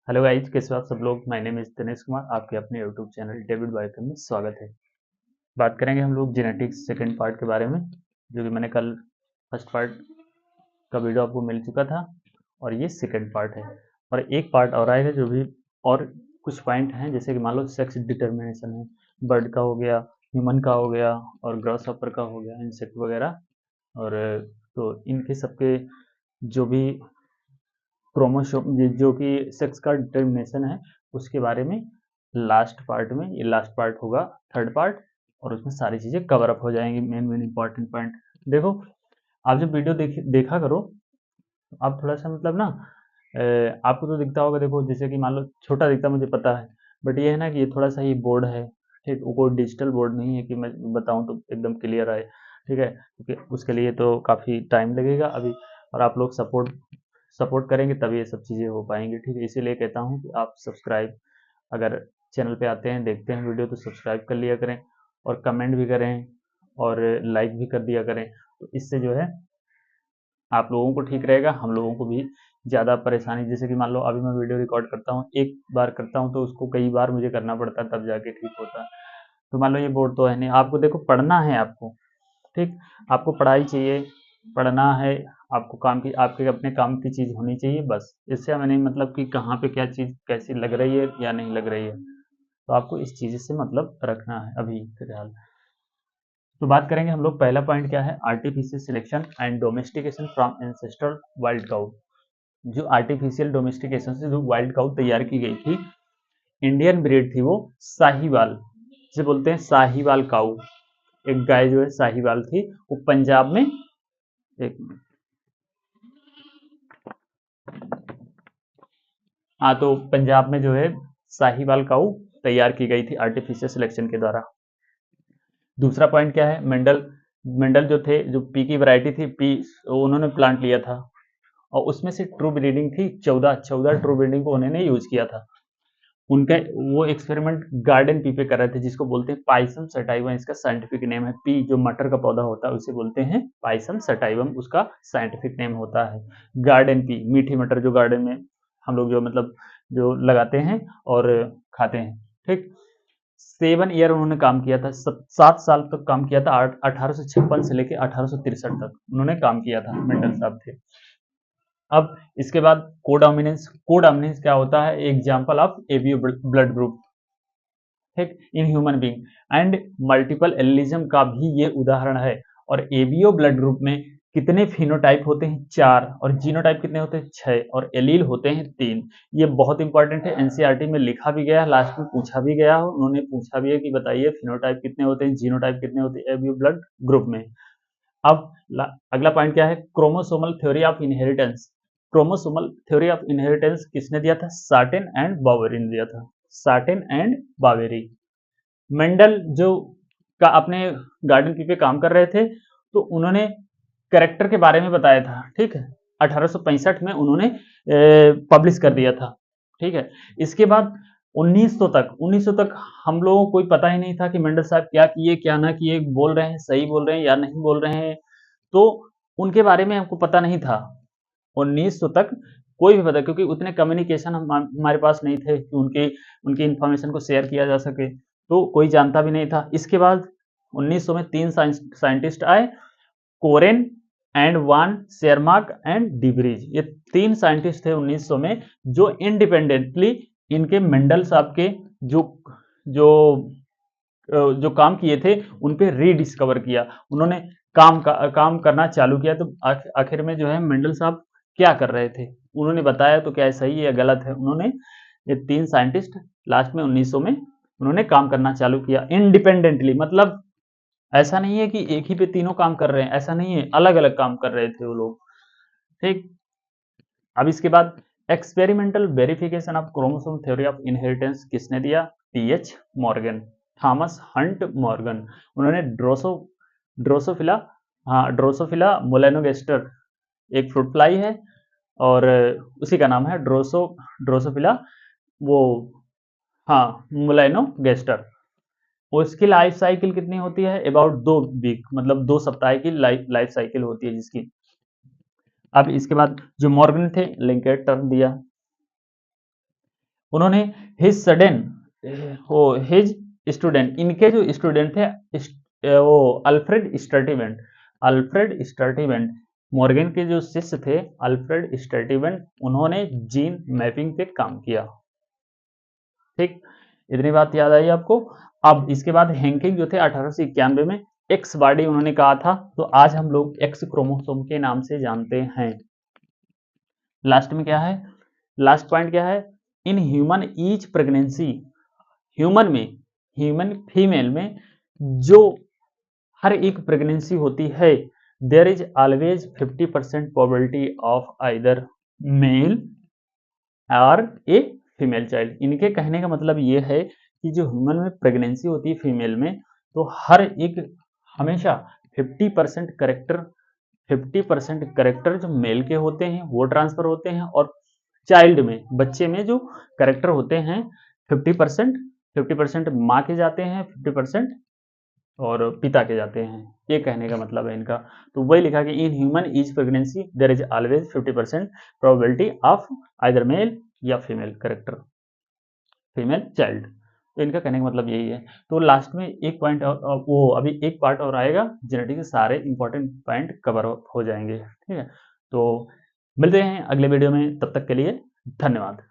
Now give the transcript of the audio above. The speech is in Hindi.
हेलो गाइज, कैसे हो आप सब लोग। My name is Dinesh Kumar, आपके अपने यूट्यूब चैनल डेविड बायोकेम में स्वागत है। बात करेंगे हम लोग जेनेटिक्स सेकंड पार्ट के बारे में, जो कि मैंने कल फर्स्ट पार्ट का वीडियो आपको मिल चुका था और ये सेकंड पार्ट है। और एक पार्ट और आएगा जो भी और कुछ पॉइंट हैं, जैसे कि मान लो सेक्स डिटर्मिनेशन है, बर्ड का हो गया, ह्यूमन का हो गया और ग्रॉस हॉपर का हो गया, इंसेक्ट वगैरह। और तो इनके सबके जो भी क्रोमोसोम जो कि सेक्स का डिटर्मिनेशन है उसके बारे में लास्ट पार्ट में, ये लास्ट पार्ट होगा थर्ड पार्ट, और उसमें सारी चीज़ें कवर अप हो जाएंगी। मेन मेन इंपॉर्टेंट पॉइंट देखो, आप जब वीडियो देखा करो तो आप थोड़ा सा मतलब ना आपको तो दिखता होगा, देखो जैसे कि मान लो छोटा दिखता मुझे पता है, बट ये है ना कि ये थोड़ा सा ही बोर्ड है, ठीक, वो कोई डिजिटल बोर्ड नहीं है कि मैं बताऊं तो एकदम क्लियर आए, ठीक है, क्योंकि उसके लिए तो काफ़ी टाइम लगेगा अभी, और आप लोग सपोर्ट सपोर्ट करेंगे तभी ये सब चीज़ें हो पाएंगी, ठीक है। इसीलिए कहता हूँ कि आप सब्सक्राइब, अगर चैनल पे आते हैं देखते हैं वीडियो तो सब्सक्राइब कर लिया करें, और कमेंट भी करें और लाइक भी कर दिया करें। तो इससे जो है आप लोगों को ठीक रहेगा, हम लोगों को भी ज़्यादा परेशानी, जैसे कि मान लो अभी मैं वीडियो रिकॉर्ड करता हूँ, एक बार करता हूँ तो उसको कई बार मुझे करना पड़ता है तब जाके ठीक होता है। तो मान लो ये बोर्ड तो है नहीं, आपको देखो पढ़ना है आपको, ठीक, आपको पढ़ाई चाहिए, पढ़ना है आपको, काम की आपके अपने काम की चीज़ होनी चाहिए बस। इससे हमें नहीं मतलब कि कहाँ पे क्या चीज़ कैसी लग रही है या नहीं लग रही है, तो आपको इस चीज़ से मतलब रखना है अभी फिलहाल। तो बात करेंगे हम लोग, पहला पॉइंट क्या है, artificial selection and domestication from ancestral wild cow. जो आर्टिफिशियल डोमेस्टिकेशन से जो वाइल्ड काउ तैयार की गई थी, इंडियन ब्रीड थी वो साहीवाल, जिसे बोलते हैं साहीवाल काउ। एक गाय जो है साहीवाल थी, वो पंजाब में, एक, हाँ, तो पंजाब में जो है साहीवाल काऊ तैयार की गई थी आर्टिफिशियल सिलेक्शन के द्वारा। दूसरा पॉइंट क्या है, मेंडल, मेंडल जो थे, जो पी की वैरायटी थी, पी उन्होंने प्लांट लिया था, और उसमें से ट्रू ब्रीडिंग थी 14 ट्रू ब्रीडिंग को उन्होंने यूज किया था। उनका वो एक्सपेरिमेंट गार्डन पी पे कर रहे थे, जिसको बोलते हैं पाइसम सटाइवम, इसका साइंटिफिक नेम है। पी जो मटर का पौधा होता है उसे बोलते हैं पाइसम सटाइवम, उसका साइंटिफिक नेम होता है गार्डन पी। मीठी मटर जो गार्डन में हम लोग जो मतलब जो लगाते हैं और खाते हैं, ठीक। 7 ईयर उन्होंने काम किया था, 7 साल तक काम किया था, 1856 से लेकर 1863 तक उन्होंने काम किया था, मेंडल साहब थे। अब इसके बाद कोडोमिनेंस, कोडोमिनेंस क्या होता है, example of ABO blood group, ठीक, in human being and multiple allelism का भी ये उदाहरण है। और एवियो ब्लड ग्रुप में कितने फिनोटाइप होते हैं, 4, और जीनोटाइप कितने होते हैं, 6, और एलील होते हैं 3। ये बहुत इंपॉर्टेंट है, एनसीईआरटी में लिखा भी गया है, लास्ट में पूछा भी गया है, उन्होंने पूछा भी है कि बताइए फिनोटाइप कितने होते हैं, जीनोटाइप कितने होते हैं एवियो ब्लड ग्रुप में। अब अगला पॉइंट क्या है, chromosomal theory of inheritance. Chromosomal theory of inheritance किसने दिया था, सार्टेन एंड बावेरी ने दिया था, सार्टेन एंड बावेरी। मेंडल जो का अपने गार्डन पी पे काम कर रहे थे, तो उन्होंने करेक्टर के बारे में बताया था, ठीक है, 1865 में उन्होंने पब्लिश कर दिया था, ठीक है। इसके बाद 1900 तक हम लोगों को कोई पता ही नहीं था कि मेंडल साहब क्या किए क्या ना किए, बोल रहे हैं सही बोल रहे हैं या नहीं बोल रहे हैं, तो उनके बारे में हमको पता नहीं था 1900 तक, कोई भी पता, क्योंकि उतने कम्युनिकेशन हमारे पास नहीं थे कि उनके उनकी इंफॉर्मेशन को शेयर किया जा सके, तो कोई जानता भी नहीं था। इसके बाद 1900 में 3 साइंटिस्ट आए, कोरेन एंड वान शेरमार्क एंड डिब्रीज, ये 3 साइंटिस्ट थे 1900 में, जो इंडिपेंडेंटली इनके मेंडल साहब के जो जो जो काम किए थे उन पे रीडिस्कवर किया, उन्होंने काम करना चालू किया। तो आखिर में जो है मेंडल साहब क्या कर रहे थे, उन्होंने बताया, तो क्या सही है या गलत है, उन्होंने, ये 3 साइंटिस्ट लास्ट में 1900 में उन्होंने काम करना चालू किया इंडिपेंडेंटली, मतलब ऐसा नहीं है कि एक ही पे तीनों काम कर रहे हैं, ऐसा नहीं है, अलग अलग काम कर रहे थे वो लोग, ठीक। अब इसके बाद experimental verification of chromosome theory of inheritance किसने दिया, TH Morgan, Thomas Hunt Morgan. उन्होंने ड्रोसोफिला, हाँ, ड्रोसोफिला मोलेनोगेस्टर एक फ्रूट फ्लाई है, और उसी का नाम है ड्रोसोफिला, वो, हाँ, मोलेनोगेस्टर। उसकी लाइफ साइकिल कितनी होती है, अबाउट 2 वीक, मतलब 2 सप्ताह की लाइफ साइकिल होती है जिसकी। अब इसके बाद जो मॉर्गन थे लिंकेट टर्म दिया, उन्होंने हिज सडन हिज स्टूडेंट, इनके जो स्टूडेंट थे वो अल्फ्रेड स्टर्टिवेंट, मॉर्गन के जो शिष्य थे अल्फ्रेड स्टर्टिवेंट, उन्होंने जीन मैपिंग पे काम किया। ठीक, इतनी बात याद आई आपको। अब इसके बाद हैंकिंग जो थे 1891 में एक्स बॉडी उन्होंने कहा था, तो आज हम लोग एक्स क्रोमोसोम के नाम से जानते हैं। लास्ट में क्या है, लास्ट पॉइंट क्या है, in human each pregnancy, human में, ह्यूमन फीमेल में जो हर एक प्रेगनेंसी होती है, there is always 50% probability of either male और ए फीमेल चाइल्ड। इनके कहने का मतलब ये है कि जो ह्यूमन में प्रेगनेंसी होती है फीमेल में, तो हर एक हमेशा 50% करेक्टर 50% करेक्टर जो मेल के होते हैं वो ट्रांसफर होते हैं, और चाइल्ड में, बच्चे में जो करेक्टर होते हैं 50% माँ के जाते हैं, 50% और पिता के जाते हैं। ये कहने का मतलब है इनका। तो वही लिखा कि in human each pregnancy there is always 50% probability of either male या फीमेल करेक्टर, फीमेल चाइल्ड। तो इनका कहने का मतलब यही है। तो लास्ट में एक पॉइंट और वो अभी एक पार्ट और आएगा, जेनेटिक्स के सारे इंपॉर्टेंट पॉइंट कवर हो जाएंगे। ठीक है, तो मिलते हैं अगले वीडियो में, तब तक के लिए धन्यवाद।